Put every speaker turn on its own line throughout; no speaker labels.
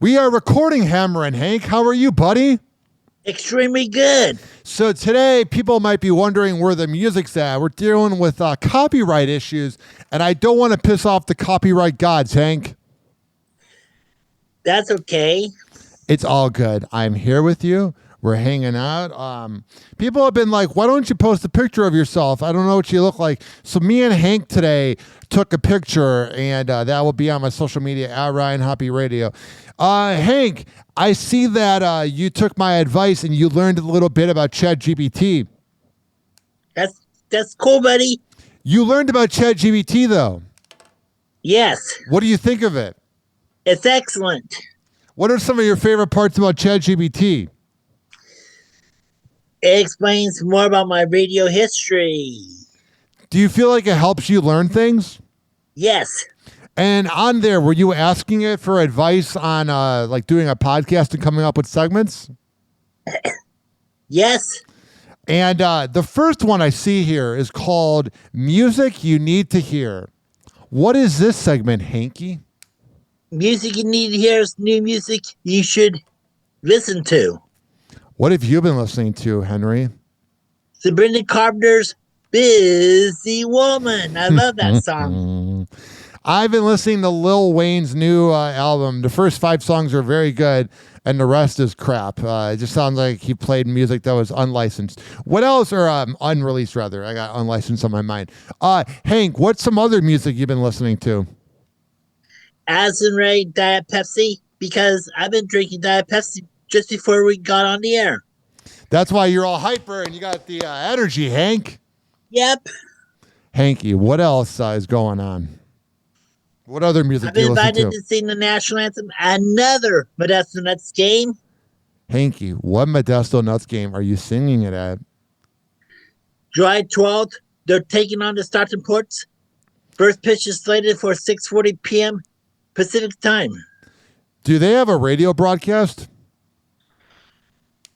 We are recording Hammerin. Hank, how are you, buddy?
Extremely good.
So today, people might be wondering where the music's at. We're dealing with copyright issues, and I don't want to piss off the copyright gods, Hank.
That's okay.
It's all good. I'm here with you. We're hanging out. People have been like, why don't you post a picture of yourself? I don't know what you look like. So me and Hank today took a picture, and that will be on my social media, at Ryan Hoppe Radio. Hank, I see that you took my advice and you learned a little bit about ChatGPT.
That's cool, buddy.
You learned about ChatGPT, though.
Yes.
What do you think of it?
It's excellent.
What are some of your favorite parts about ChatGPT?
It explains more about my radio history.
Do you feel like it helps you learn things?
Yes.
And on there, were you asking it for advice on like doing a podcast and coming up with segments?
Yes.
And the first one I see here is called Music You Need to Hear. What is this segment, Hanky?
Music you need to hear is new music you should listen to.
What have you been listening to, Henry?
Sabrina Carpenter's Busy Woman. I love that song.
I've been listening to Lil Wayne's new album. The first 5 songs are very good, and the rest is crap. It just sounds like he played music that was unlicensed. What else? Or unreleased, rather. I got unlicensed on my mind. Hank, what's some other music you've been listening to?
Addison Rae Diet Pepsi, because I've been drinking Diet Pepsi just before we got on the air.
That's why you're all hyper and you got the energy, Hank.
Yep.
Hanky, what else is going on? What other music
I've
do you
been
listen
invited
to?
to sing the national anthem, another Modesto Nuts game.
Hanky, what Modesto Nuts game are you singing it at?
July 12th, they're taking on the Stockton Ports. First pitch is slated for 6:40 p.m. Pacific time.
Do they have a radio broadcast?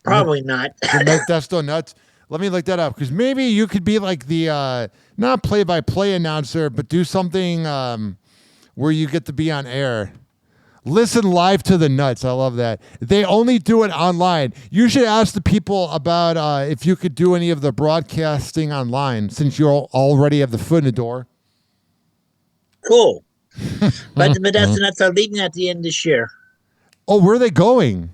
Probably not.
The Modesto Nuts? Let me look that up, because maybe you could be like the, not play-by-play announcer, but do something where you get to be on air. Listen live to the Nuts. I love that. They only do it online. You should ask the people about if you could do any of the broadcasting online, since you already have the foot in the door.
Cool. But the Modesto Nuts are leaving at the end of this year.
Oh, where are they going?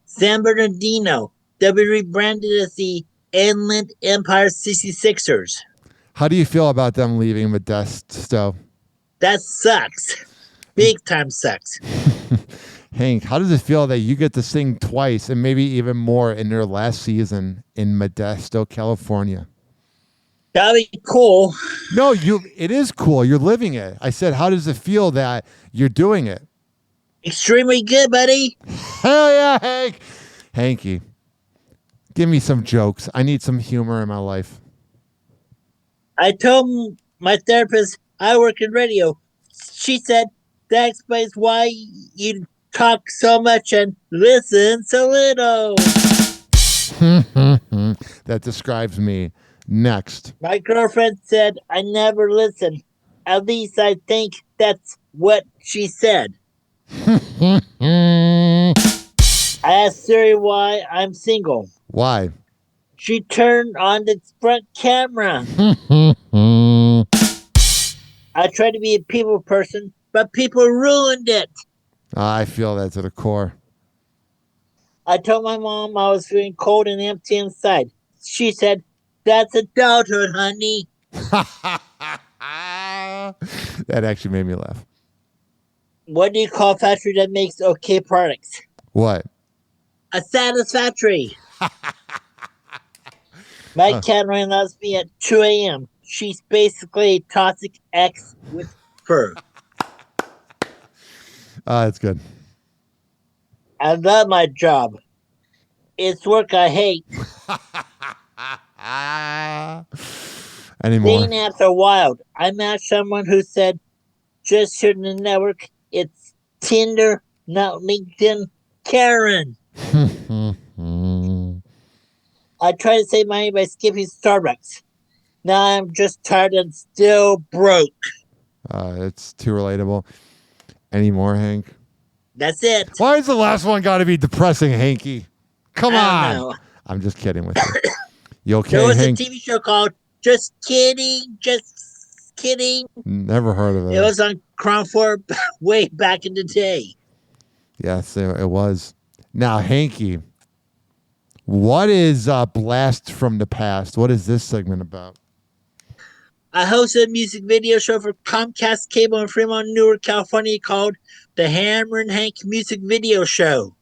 San Bernardino. They'll be rebranded as the Inland Empire 66ers.
How do you feel about them leaving Modesto?
That sucks. Big time sucks.
Hank, how does it feel that you get to sing twice and maybe even more in their last season in Modesto, California?
That'd be cool.
No, it is cool. You're living it. I said, how does it feel that you're doing it?
Extremely good, buddy.
Hell yeah, Hank. Hanky, give me some jokes. I need some humor in my life.
I told my therapist I work in radio. She said, that explains why you talk so much and listen so little.
That describes me. Next.
My girlfriend said I never listen. At least I think that's what she said. I asked Siri why I'm single.
Why?
She turned on the front camera. I tried to be a people person, but people ruined it.
I feel that to the core.
I told my mom I was feeling cold and empty inside. She said, that's adulthood, honey.
That actually made me laugh.
What do you call a factory that makes okay products?
What?
A satisfactory. My cat ran loves me at 2 a.m. She's basically a toxic ex with fur.
That's good.
I love my job. It's work I hate.
Anymore.
Dating apps are wild. I matched someone who said, just shooting the network. It's Tinder, not LinkedIn. Karen. I tried to save money by skipping Starbucks. Now I'm just tired and still broke.
It's too relatable. Any more, Hank?
That's it.
Why is the last one got to be depressing, Hanky? Come
I
on.
don't know.
I'm just kidding with you. You okay,
There was
Hank?
a TV show called Just Kidding, Just Kidding.
Never heard of it.
It was on Crown 4 way back in the day.
Yes, it was. Now, Hanky, what is Blast from the Past? What is this segment about?
I hosted a music video show for Comcast Cable in Fremont, Newark, California called the Hammerin Hank Music Video Show.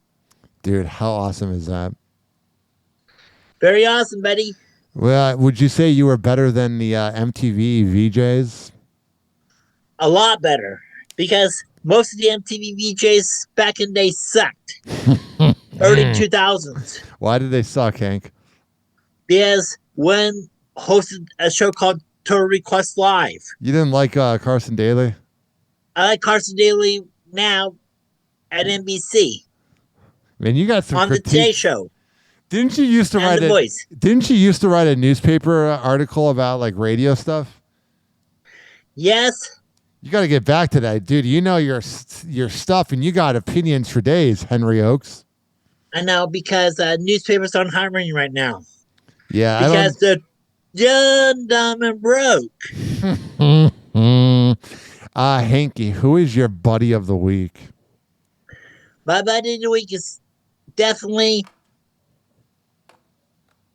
Dude, how awesome is that?
Very awesome, buddy.
Well, would you say you were better than the MTV VJs?
A lot better. Because most of the MTV VJs back in the day sucked. Early 2000s.
Why did they suck, Hank?
Because one hosted a show called Total Request Live.
You didn't like Carson Daly?
I like Carson Daly now at NBC.
Man, you got some
on
critique.
the Today Show.
Didn't you used to
and
write
The Voice.
Didn't you used to write a newspaper article about like radio stuff?
Yes.
You got to get back to that, dude. You know your stuff, and you got opinions for days, Henry Ochs.
I know, because newspapers aren't hiring right now.
Yeah,
because they're young, dumb, and broke.
Hanky, who is your buddy of the week?
My buddy of the week is definitely,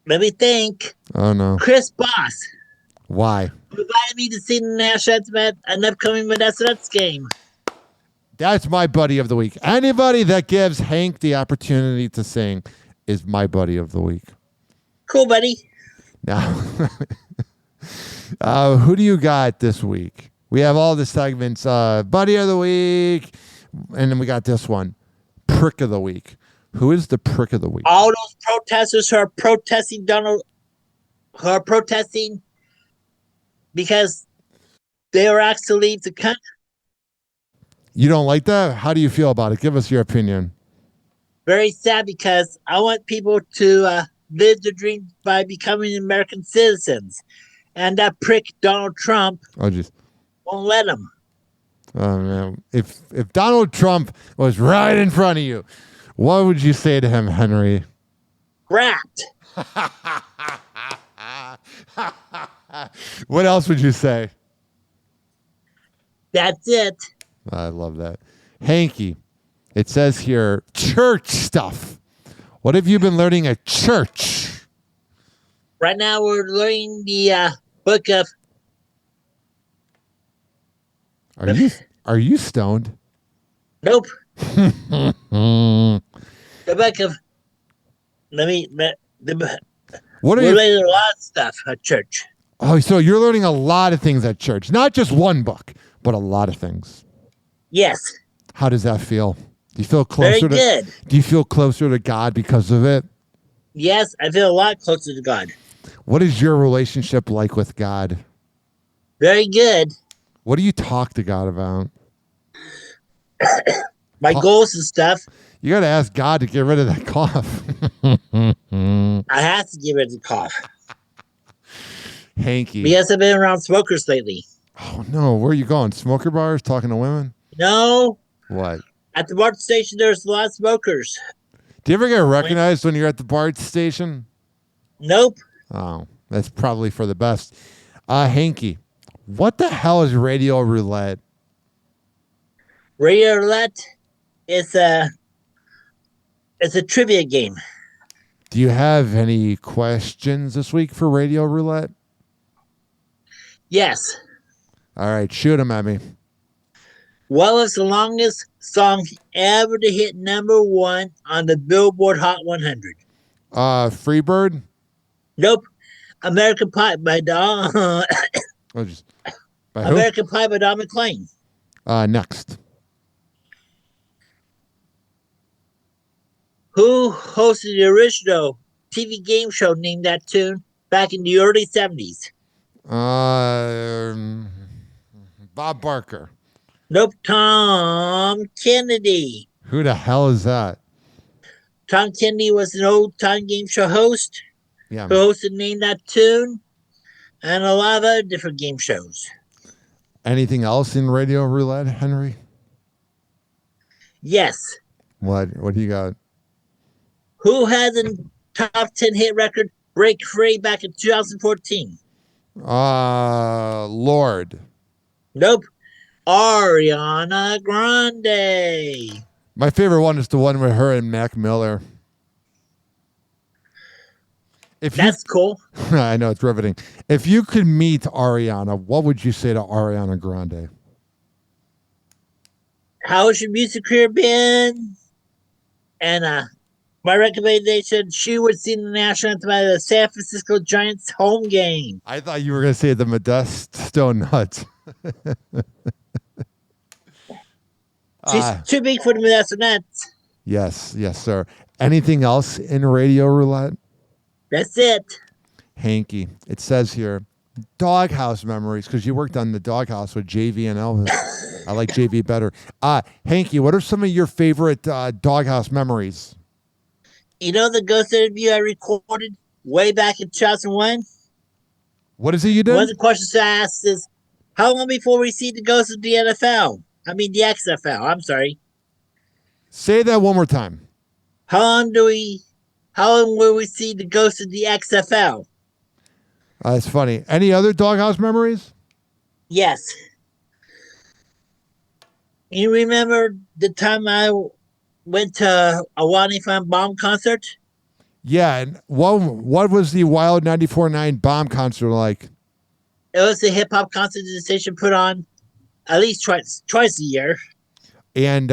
let me think.
Oh no,
Chris Boss.
Why?
Who invited me to see the national anthem at an upcoming Modesto Nuts game.
That's my buddy of the week. Anybody that gives Hank the opportunity to sing is my buddy of the week.
Cool, buddy.
Now, who do you got this week? We have all the segments, buddy of the week, and then we got this one, prick of the week. Who is the prick of the week?
All those protesters who are protesting because they were asked to leave the country.
You don't like that? How do you feel about it? Give us your opinion.
Very sad, because I want people to live their dream by becoming American citizens. And that prick Donald Trump won't let them.
Oh, man. If Donald Trump was right in front of you, what would you say to him, Henry?
Rat.
What else would you say?
That's it.
I love that. Hanky, it says here, church stuff. What have you been learning at church?
Right now we're learning the book of...
Are you stoned?
Nope. The book of... We're learning a lot of stuff at church.
Oh, so you're learning a lot of things at church. Not just one book, but a lot of things.
Yes.
How does that feel? Do you feel closer
Very good.
Do you feel closer to God because of it?
Yes, I feel a lot closer to God.
What is your relationship like with God?
Very good.
What do you talk to God about?
My goals and stuff.
You got to ask God to get rid of that cough.
I have to get rid of the cough.
Hanky.
Because I've been around smokers lately.
Oh, no. Where are you going? Smoker bars? Talking to women?
No.
What?
At the BART station, there's a lot of smokers.
Do you ever get recognized when you're at the BART station?
Nope.
Oh, that's probably for the best. Hanky, what the hell is Radio Roulette?
Radio Roulette is a trivia game.
Do you have any questions this week for Radio Roulette?
Yes.
All right, shoot them at me.
What was the longest song ever to hit #1 on the Billboard Hot 100?
Freebird?
Nope. American Pie by Don.
By
American Pie by Don McLean.
Next.
Who hosted the original TV game show named that tune back in the early 70s?
Bob Barker.
Nope. Tom Kennedy.
Who the hell is that?
Tom Kennedy was an old-time game show host.
Yeah.
Who hosted Name That Tune and a lot of other different game shows.
Anything else in Radio Roulette, Henry?
Yes.
What do you got?
Who has a top 10 hit record break free back in 2014?
Lord.
Nope. Ariana Grande.
My favorite one is the one with her and Mac Miller. If you,
That's cool.
I know it's riveting. If you could meet Ariana, what would you say to Ariana Grande?
How's your music career been? And my recommendation, she would sing the national anthem at the San Francisco Giants home game.
I thought you were going to say the Modesto Nuts.
She's too big for the Modesto Nuts.
Yes, sir. Anything else in Radio Roulette?
That's it.
Hanky, it says here, Doghouse memories, because you worked on the Doghouse with JV and Elvis. I like JV better. Hanky, what are some of your favorite Doghouse memories?
You know the ghost interview I recorded way back in 2001?
What is it you did?
One of the questions I asked is, how long before we see the ghost of the NFL? I mean, the XFL. I'm sorry.
Say that one more time.
How long will we see the ghost of the XFL?
That's funny. Any other Doghouse memories?
Yes. You remember the time I went to a Wadney Fun Bomb concert?
Yeah, and what was the Wild 94.9 Bomb concert like?
It was a hip hop concert the station put on at least twice a year.
And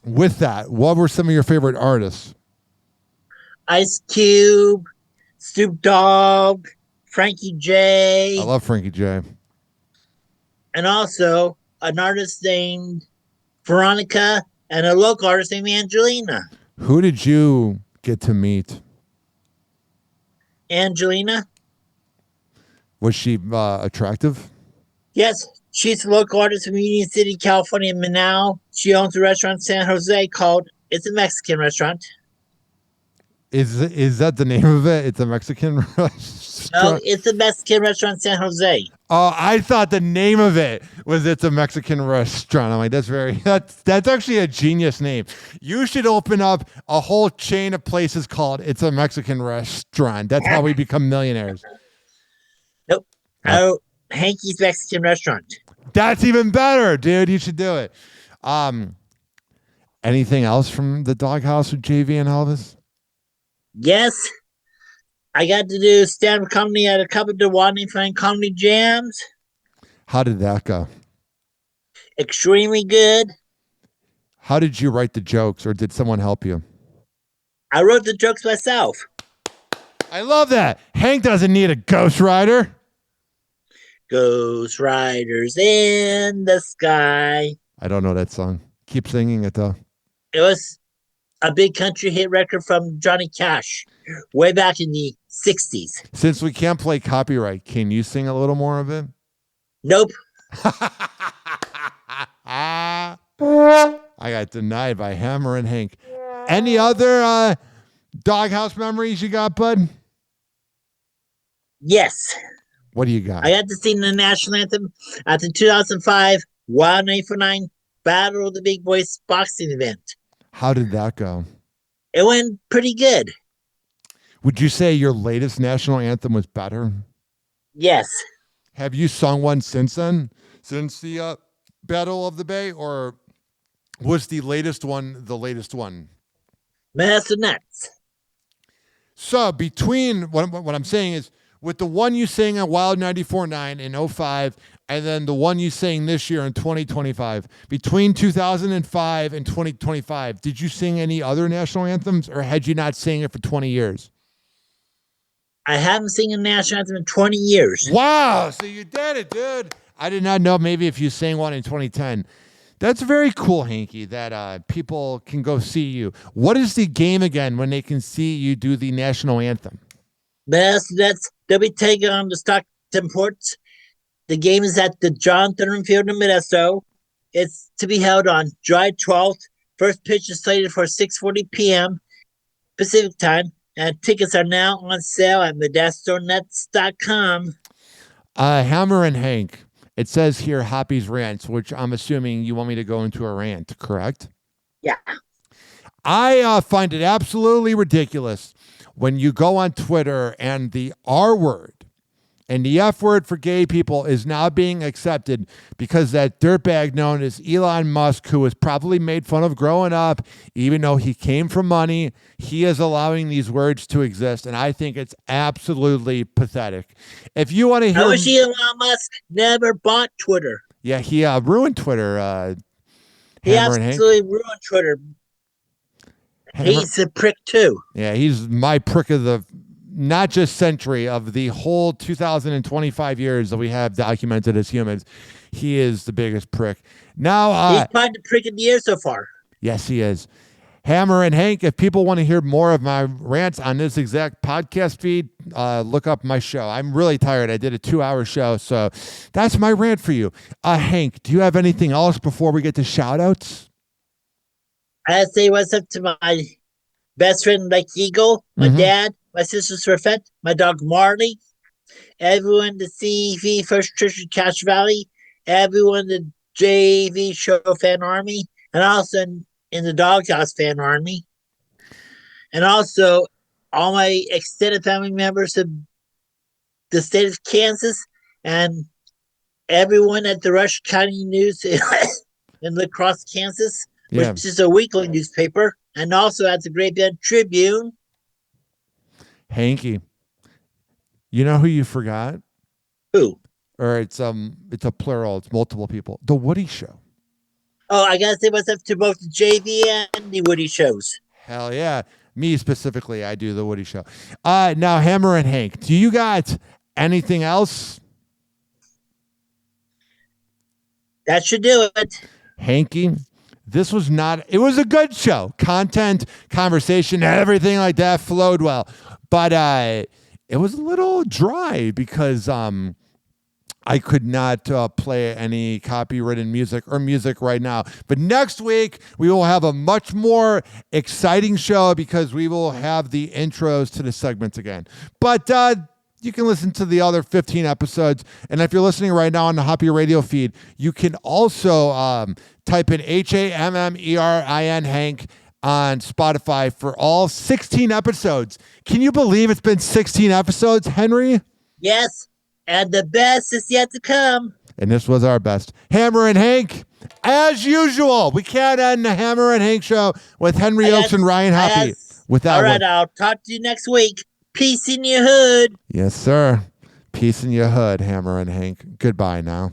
with that, what were some of your favorite artists?
Ice Cube, Snoop Dogg, Frankie J.
I love Frankie J.
And also an artist named Veronica and a local artist named Angelina.
Who did you get to meet?
Angelina?
Was she attractive?
Yes, she's a local artist from Union City, California, and now she owns a restaurant in San Jose called It's a Mexican Restaurant.
Is that the name of it? It's a Mexican restaurant?
No, It's a Mexican Restaurant in San Jose.
Oh, I thought the name of it was It's a Mexican Restaurant. I'm like, that's actually a genius name. You should open up a whole chain of places called It's a Mexican Restaurant. That's how we become millionaires.
Nope. Hanky's Mexican Restaurant.
That's even better, dude. You should do it. Anything else from the Doghouse with JV and Elvis?
Yes. I got to do stand-up comedy at a couple of the Wadney Fun comedy jams.
How did that go?
Extremely good.
How did you write the jokes, or did someone help you?
I wrote the jokes myself.
I love that. Hank doesn't need a ghostwriter.
Ghost Riders in the Sky.
I don't know that song. Keep singing it, though.
It was a big country hit record from Johnny Cash way back in the 60s.
Since we can't play copyright, can you sing a little more of it?
Nope.
I got denied by Hammerin Hank. Any other Doghouse memories you got, bud?
Yes.
What do you got?
I got to sing the national anthem at the 2005 Wild 949 Battle of the Big Boys boxing event.
How did that go?
It went pretty good.
Would you say your latest national anthem was better?
Yes.
Have you sung one since then? Since the Battle of the Bay? Or was the latest one the latest one?
Master Nuts.
So between, what I'm saying is, with the one you sang on Wild 94.9 in 05, and then the one you sang this year in 2025, between 2005 and 2025, did you sing any other national anthems, or had you not sang it for 20 years?
I haven't sung a national anthem in 20 years.
Wow, so you did it, dude. I did not know maybe if you sang one in 2010. That's very cool, Hanky, that people can go see you. What is the game again when they can see you do the national anthem?
Master Nuts, they'll be taking on the Stockton Ports. The game is at the John Thurman Field in Modesto. It's to be held on July 12th. First pitch is slated for 6:40 p.m. Pacific time, and tickets are now on sale at ModestoNuts.com.
Hammer and Hank, It says here Hoppy's rants, which I'm assuming you want me to go into a rant, correct?
Yeah.
I find it absolutely ridiculous when you go on Twitter and the R word and the F word for gay people is now being accepted because that dirtbag known as Elon Musk, who was probably made fun of growing up, even though he came from money, he is allowing these words to exist. And I think it's absolutely pathetic. If you want to hear...
I wish Elon Musk never bought Twitter.
Yeah, he ruined Twitter.
He absolutely ruined Twitter. He's a prick too.
Yeah, he's my prick of the... not just century, of the whole 2025 years that we have documented as humans. He is the biggest prick. Now,
he's probably the prick of the year so far.
Yes, he is. Hammer and Hank, if people want to hear more of my rants on this exact podcast feed, look up my show. I'm really tired. I did a 2-hour show, so that's my rant for you. Hank, do you have anything else before we get to shout-outs?
I say what's up to my best friend, Mike Eagle, my dad, my sister Surfette, my dog Marley, everyone the CV First Church in Cache Valley, everyone the JV Show Fan Army, and also in the Doghouse Fan Army, and also all my extended family members of the state of Kansas, and everyone at the Rush County News in La Crosse, Kansas, which is a weekly newspaper, and also at the Great Bend Tribune.
Hanky, you know who you forgot?
Who?
Or it's a plural. It's multiple people. The Woody Show.
Oh, I gotta say what's up to both the JV and the Woody shows.
Hell yeah. Me specifically, I do the Woody Show. Now, Hammer and Hank, do you got anything else?
That should do it.
Hanky, this was not, it was a good show. Content, conversation, everything like that flowed well. But it was a little dry because I could not play any copywritten music or music right now. But next week, we will have a much more exciting show because we will have the intros to the segments again. But you can listen to the other 15 episodes. And if you're listening right now on the Hoppe Radio feed, you can also type in HAMMERIN Hank on Spotify for all 16 episodes. Can you believe it's been 16 episodes, Henry?
Yes, and the best is yet to come.
And this was our best. Hammer and Hank, as usual. We can't end the Hammer and Hank show with Henry Ochs and Ryan Hoppe.
All right, I'll talk to you next week. Peace in your hood.
Yes, sir. Peace in your hood, Hammer and Hank. Goodbye now.